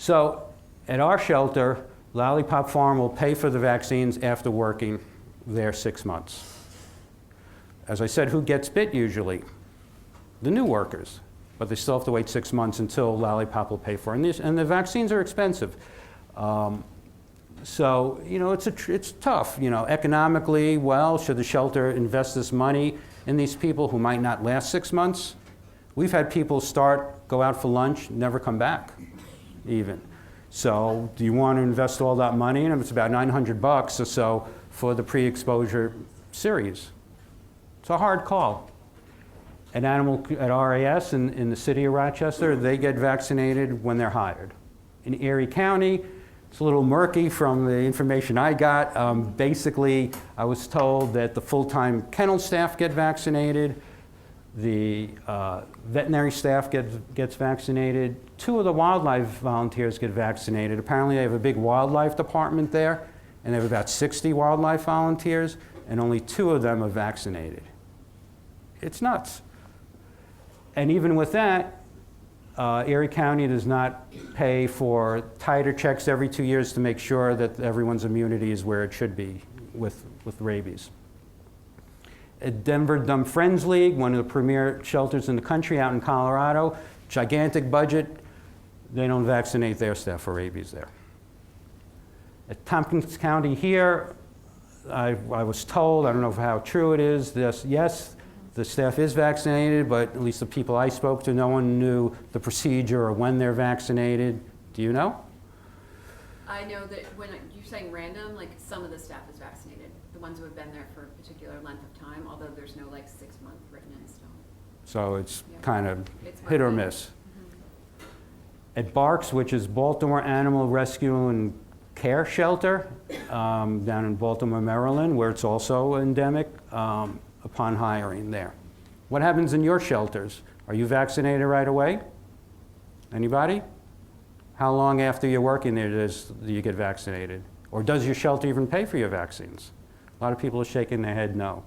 So at our shelter, Lollipop Farm will pay for the vaccines after working there 6 months. As I said, who gets bit usually? The new workers. But they still have to wait 6 months until Lollipop will pay for it. And the vaccines are expensive. So, you know, it's tough. You know, economically, well, should the shelter invest this money in these people who might not last 6 months? We've had people go out for lunch, never come back, even. So, do you want to invest all that money? And it's about $900 or so for the pre-exposure series. It's a hard call. At RAS in the city of Rochester, they get vaccinated when they're hired. In Erie County, it's a little murky from the information I got. Basically, I was told that the full-time kennel staff get vaccinated, the veterinary staff gets vaccinated, 2 of the wildlife volunteers get vaccinated. Apparently they have a big wildlife department there, and they have about 60 wildlife volunteers, and only 2 of them are vaccinated. It's nuts. And even with that, Erie County does not pay for titer checks every 2 years to make sure that everyone's immunity is where it should be with rabies. At Denver Dumb Friends League, one of the premier shelters in the country out in Colorado, gigantic budget, they don't vaccinate their staff for rabies there. At Tompkins County here, I was told, I don't know how true it is, this, yes, the staff is vaccinated, but at least the people I spoke to, no one knew the procedure or when they're vaccinated. Do you know? I know that when you're saying random, like some of the staff is vaccinated, the ones who have been there for a particular length of time, although there's no like 6 month written in stone. So it's kind of hit or miss. Mm-hmm. At BARCS, which is Baltimore Animal Rescue and Care Shelter, down in Baltimore, Maryland, where it's also endemic, upon hiring there. What happens in your shelters? Are you vaccinated right away? Anybody? How long after you're working there do you get vaccinated? Or does your shelter even pay for your vaccines? A lot of people are shaking their head no.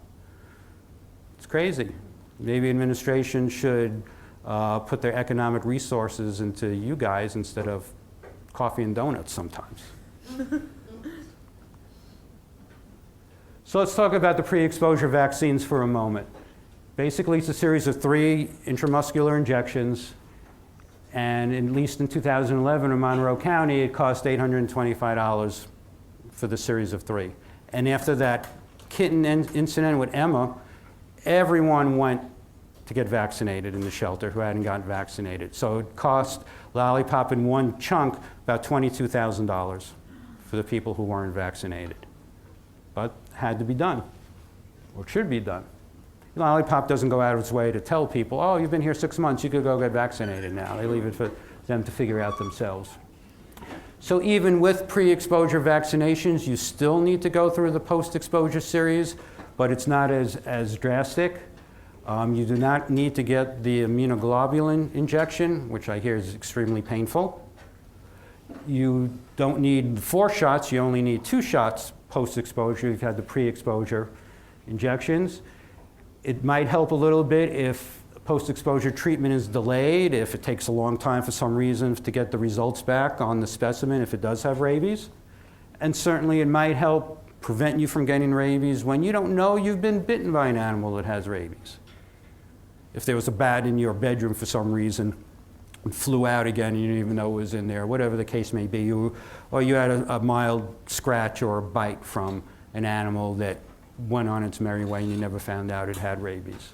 It's crazy. Maybe administration should put their economic resources into you guys instead of coffee and donuts sometimes. So let's talk about the pre-exposure vaccines for a moment. Basically, it's a series of 3 intramuscular injections, and at least in 2011 in Monroe County, it cost $825 for the series of 3. And after that kitten incident with Emma, everyone went to get vaccinated in the shelter who hadn't gotten vaccinated. So it cost Lollipop in one chunk about $22,000 for the people who weren't vaccinated. But had to be done, or should be done. Lollipop doesn't go out of its way to tell people, oh, you've been here 6 months, you could go get vaccinated now. They leave it for them to figure out themselves. So even with pre-exposure vaccinations, you still need to go through the post-exposure series, but it's not as drastic. You do not need to get the immunoglobulin injection, which I hear is extremely painful. You don't need 4 shots, you only need 2 shots post-exposure. You've had the pre-exposure injections. It might help a little bit if post-exposure treatment is delayed, if it takes a long time for some reason to get the results back on the specimen if it does have rabies. And certainly it might help prevent you from getting rabies when you don't know you've been bitten by an animal that has rabies. If there was a bat in your bedroom for some reason, and flew out again and you didn't even know it was in there, whatever the case may be, or you had a mild scratch or a bite from an animal that went on its merry way and you never found out it had rabies.